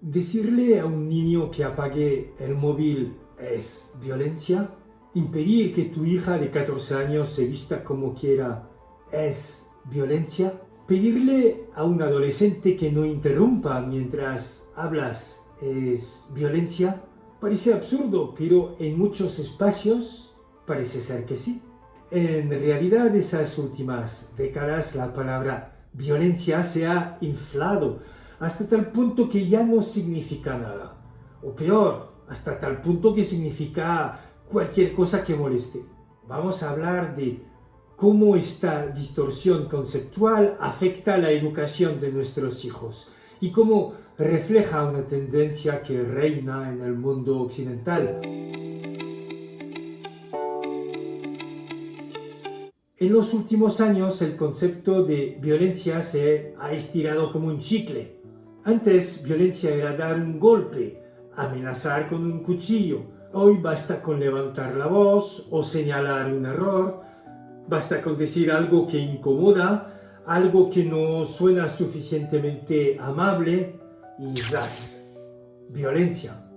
¿Decirle a un niño que apague el móvil es violencia? ¿Impedir que tu hija de 14 años se vista como quiera es violencia? ¿Pedirle a un adolescente que no interrumpa mientras hablas es violencia? Parece absurdo, pero en muchos espacios parece ser que sí. En realidad, esas últimas décadas la palabra violencia se ha inflado hasta tal punto que ya no significa nada. O peor, hasta tal punto que significa cualquier cosa que moleste. Vamos a hablar de cómo esta distorsión conceptual afecta la educación de nuestros hijos y cómo refleja una tendencia que reina en el mundo occidental. En los últimos años el concepto de violencia se ha estirado como un chicle. Antes violencia era dar un golpe, amenazar con un cuchillo. Hoy basta con levantar la voz o señalar un error. Basta con decir algo que incomoda, algo que no suena suficientemente amable y ¡zas! Violencia.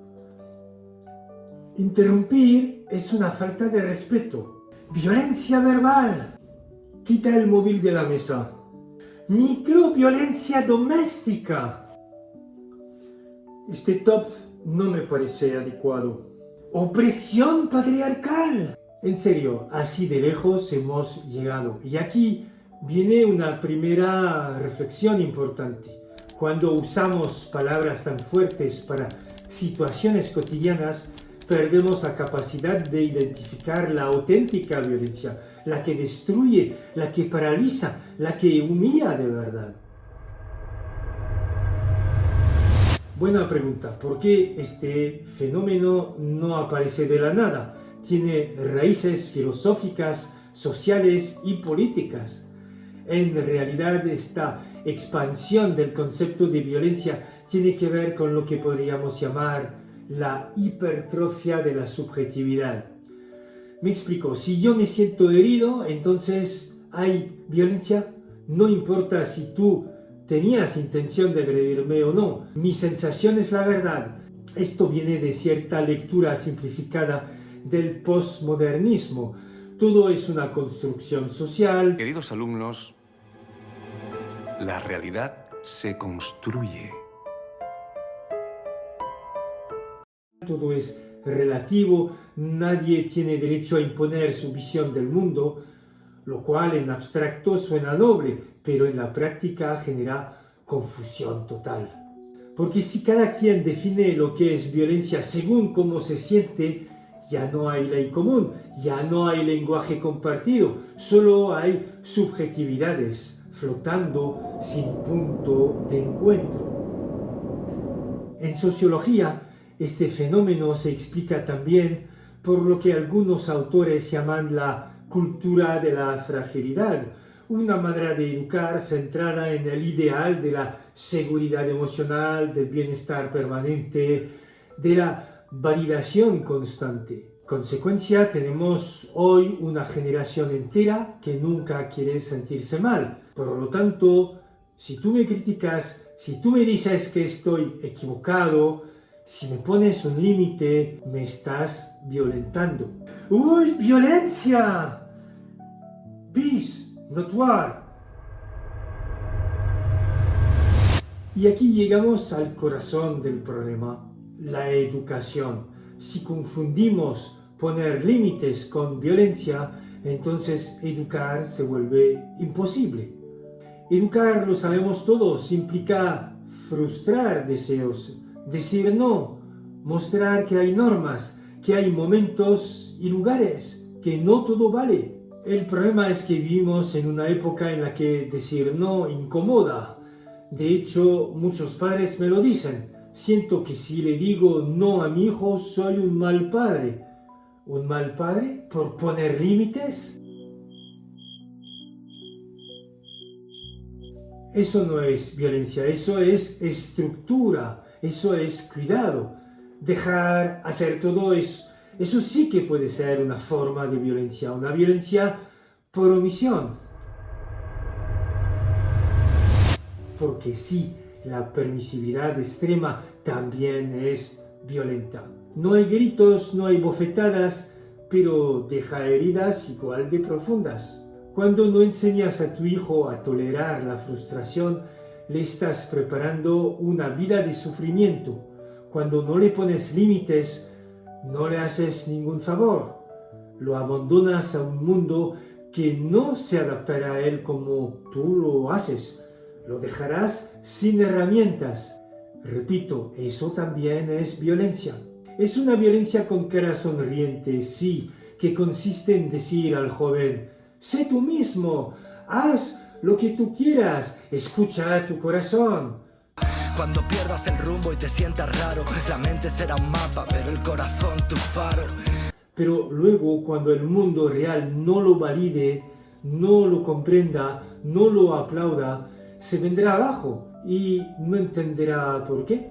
Interrumpir es una falta de respeto. Violencia verbal. Quita el móvil de la mesa. Microviolencia doméstica. Este top no me parece adecuado. Opresión patriarcal. En serio, así de lejos hemos llegado. Y aquí viene una primera reflexión importante. Cuando usamos palabras tan fuertes para situaciones cotidianas, perdemos la capacidad de identificar la auténtica violencia, la que destruye, la que paraliza, la que humilla de verdad. Buena pregunta, ¿por qué este fenómeno no aparece de la nada? Tiene raíces filosóficas, sociales y políticas. En realidad, esta expansión del concepto de violencia tiene que ver con lo que podríamos llamar la hipertrofia de la subjetividad. Me explico, si yo me siento herido, entonces hay violencia. No importa si tú tenías intención de agredirme o no, mi sensación es la verdad. Esto viene de cierta lectura simplificada del postmodernismo. Todo es una construcción social. Queridos alumnos, la realidad se construye. Todo es relativo, nadie tiene derecho a imponer su visión del mundo, lo cual en abstracto suena noble, pero en la práctica genera confusión total. Porque si cada quien define lo que es violencia según cómo se siente, ya no hay ley común, ya no hay lenguaje compartido, solo hay subjetividades flotando sin punto de encuentro. En sociología, este fenómeno se explica también por lo que algunos autores llaman la cultura de la fragilidad, una manera de educar centrada en el ideal de la seguridad emocional, del bienestar permanente, de la validación constante. Consecuencia, tenemos hoy una generación entera que nunca quiere sentirse mal. Por lo tanto, si tú me criticas, si tú me dices que estoy equivocado, si me pones un límite, me estás violentando. ¡Uy, violencia! Bis, notoire. Y aquí llegamos al corazón del problema, la educación. Si confundimos poner límites con violencia, entonces educar se vuelve imposible. Educar, lo sabemos todos, implica frustrar deseos, decir no, mostrar que hay normas, que hay momentos y lugares, que no todo vale. El problema es que vivimos en una época en la que decir no incomoda. De hecho, muchos padres me lo dicen. Siento que si le digo no a mi hijo, soy un mal padre. ¿Un mal padre por poner límites? Eso no es violencia, eso es estructura. Eso es cuidado. Dejar hacer todo eso sí que puede ser una forma de violencia, una violencia por omisión. Porque sí, la permisividad extrema también es violenta. No hay gritos, no hay bofetadas, pero deja heridas igual de profundas. Cuando no enseñas a tu hijo a tolerar la frustración, le estás preparando una vida de sufrimiento. Cuando no le pones límites, no le haces ningún favor. Lo abandonas a un mundo que no se adaptará a él como tú lo haces. Lo dejarás sin herramientas. Repito, eso también es violencia. Es una violencia con cara sonriente, sí, que consiste en decir al joven: sé tú mismo, haz lo que tú quieras, escucha a tu corazón. Cuando pierdas el rumbo y te sientas raro, la mente será un mapa, pero el corazón tu faro. Pero luego, cuando el mundo real no lo valide, no lo comprenda, no lo aplauda, se vendrá abajo y no entenderá por qué.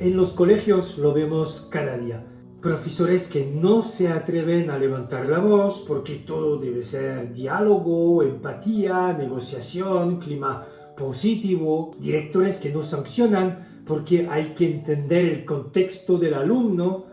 En los colegios lo vemos cada día. Profesores que no se atreven a levantar la voz porque todo debe ser diálogo, empatía, negociación, clima positivo. Directores que no sancionan porque hay que entender el contexto del alumno.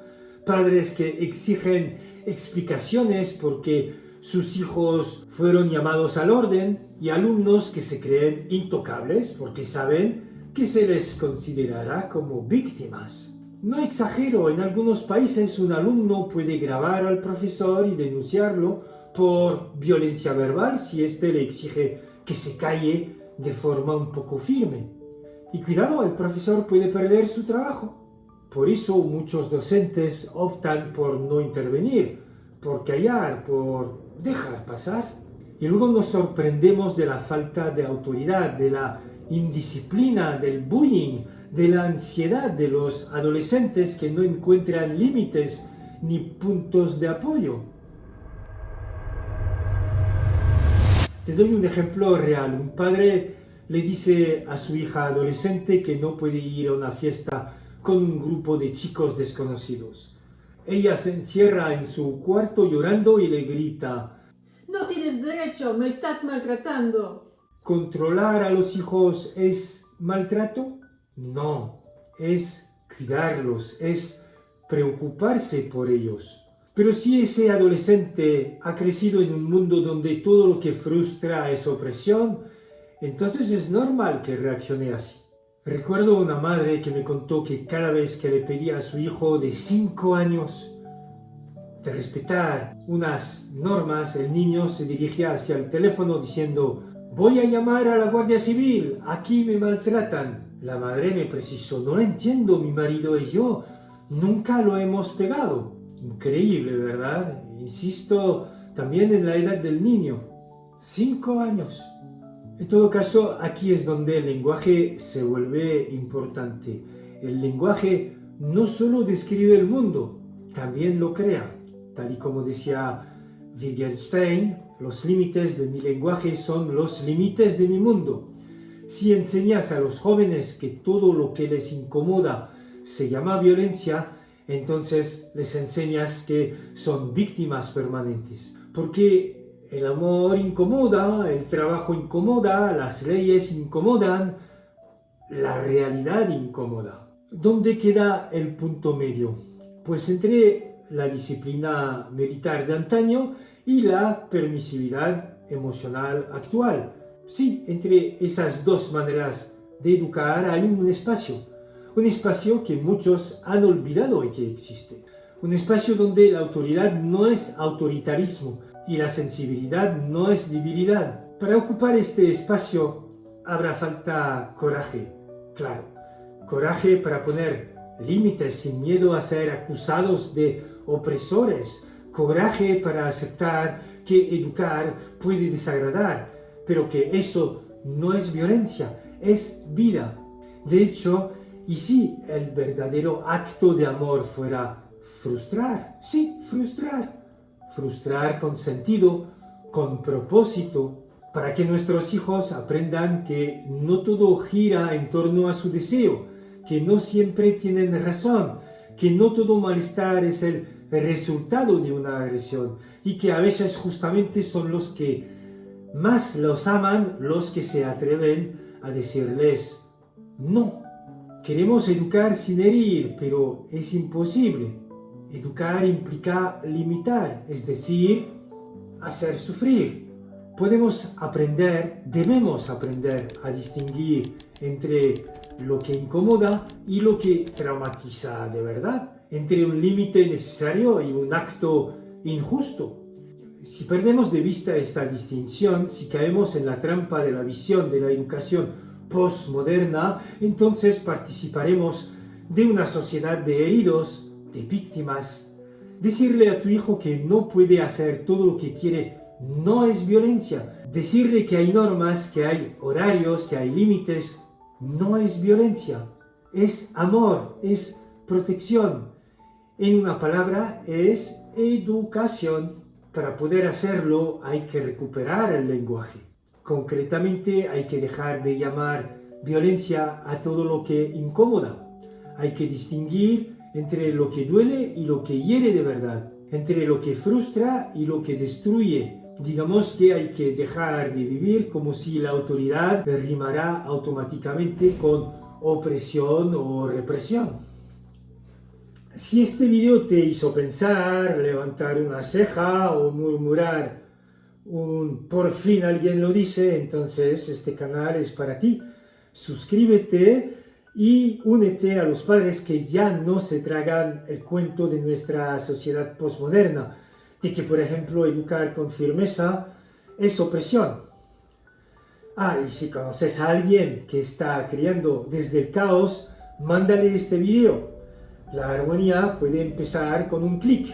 Padres que exigen explicaciones porque sus hijos fueron llamados al orden. Y alumnos que se creen intocables porque saben que se les considerará como víctimas. No exagero, en algunos países un alumno puede grabar al profesor y denunciarlo por violencia verbal si éste le exige que se calle de forma un poco firme. Y cuidado, el profesor puede perder su trabajo. Por eso muchos docentes optan por no intervenir, por callar, por dejar pasar. Y luego nos sorprendemos de la falta de autoridad, de la indisciplina, del bullying, de la ansiedad de los adolescentes que no encuentran límites ni puntos de apoyo. Te doy un ejemplo real. Un padre le dice a su hija adolescente que no puede ir a una fiesta con un grupo de chicos desconocidos. Ella se encierra en su cuarto llorando y le grita: no tienes derecho, me estás maltratando. ¿Controlar a los hijos es maltrato? No, es cuidarlos, es preocuparse por ellos. Pero si ese adolescente ha crecido en un mundo donde todo lo que frustra es opresión, entonces es normal que reaccione así. Recuerdo una madre que me contó que cada vez que le pedía a su hijo de 5 años de respetar unas normas, el niño se dirigía hacia el teléfono diciendo: voy a llamar a la Guardia Civil, aquí me maltratan. La madre me precisó: no lo entiendo, mi marido y yo nunca lo hemos pegado. Increíble, ¿verdad? Insisto, también en la edad del niño, 5 años. En todo caso, aquí es donde el lenguaje se vuelve importante. El lenguaje no solo describe el mundo, también lo crea. Tal y como decía Wittgenstein, los límites de mi lenguaje son los límites de mi mundo. Si enseñas a los jóvenes que todo lo que les incomoda se llama violencia, entonces les enseñas que son víctimas permanentes. Porque el amor incomoda, el trabajo incomoda, las leyes incomodan, la realidad incomoda. ¿Dónde queda el punto medio? Pues entre la disciplina militar de antaño y la permisividad emocional actual. Sí, entre esas dos maneras de educar hay un espacio que muchos han olvidado y que existe. Un espacio donde la autoridad no es autoritarismo y la sensibilidad no es debilidad. Para ocupar este espacio habrá falta coraje, claro. Coraje para poner límites sin miedo a ser acusados de opresores. Coraje para aceptar que educar puede desagradar, pero que eso no es violencia, es vida. De hecho, ¿y si el verdadero acto de amor fuera frustrar? Sí, frustrar. Frustrar con sentido, con propósito, para que nuestros hijos aprendan que no todo gira en torno a su deseo, que no siempre tienen razón, que no todo malestar es el resultado de una agresión y que a veces justamente son los que más los aman los que se atreven a decirles no. Queremos educar sin herir, pero es imposible. Educar implica limitar, es decir, hacer sufrir. Podemos aprender, debemos aprender a distinguir entre lo que incomoda y lo que traumatiza de verdad, entre un límite necesario y un acto injusto. Si perdemos de vista esta distinción, si caemos en la trampa de la visión de la educación postmoderna, entonces participaremos de una sociedad de heridos, de víctimas. Decirle a tu hijo que no puede hacer todo lo que quiere no es violencia. Decirle que hay normas, que hay horarios, que hay límites, no es violencia. Es amor, es protección. En una palabra, es educación. Para poder hacerlo hay que recuperar el lenguaje. Concretamente hay que dejar de llamar violencia a todo lo que incomoda. Hay que distinguir entre lo que duele y lo que hiere de verdad, entre lo que frustra y lo que destruye. Digamos que hay que dejar de vivir como si la autoridad rimara automáticamente con opresión o represión. Si este video te hizo pensar, levantar una ceja o murmurar por fin alguien lo dice, entonces este canal es para ti. Suscríbete y únete a los padres que ya no se tragan el cuento de nuestra sociedad postmoderna, de que, por ejemplo, educar con firmeza es opresión. Y si conoces a alguien que está criando desde el caos, mándale este video. La armonía puede empezar con un clic.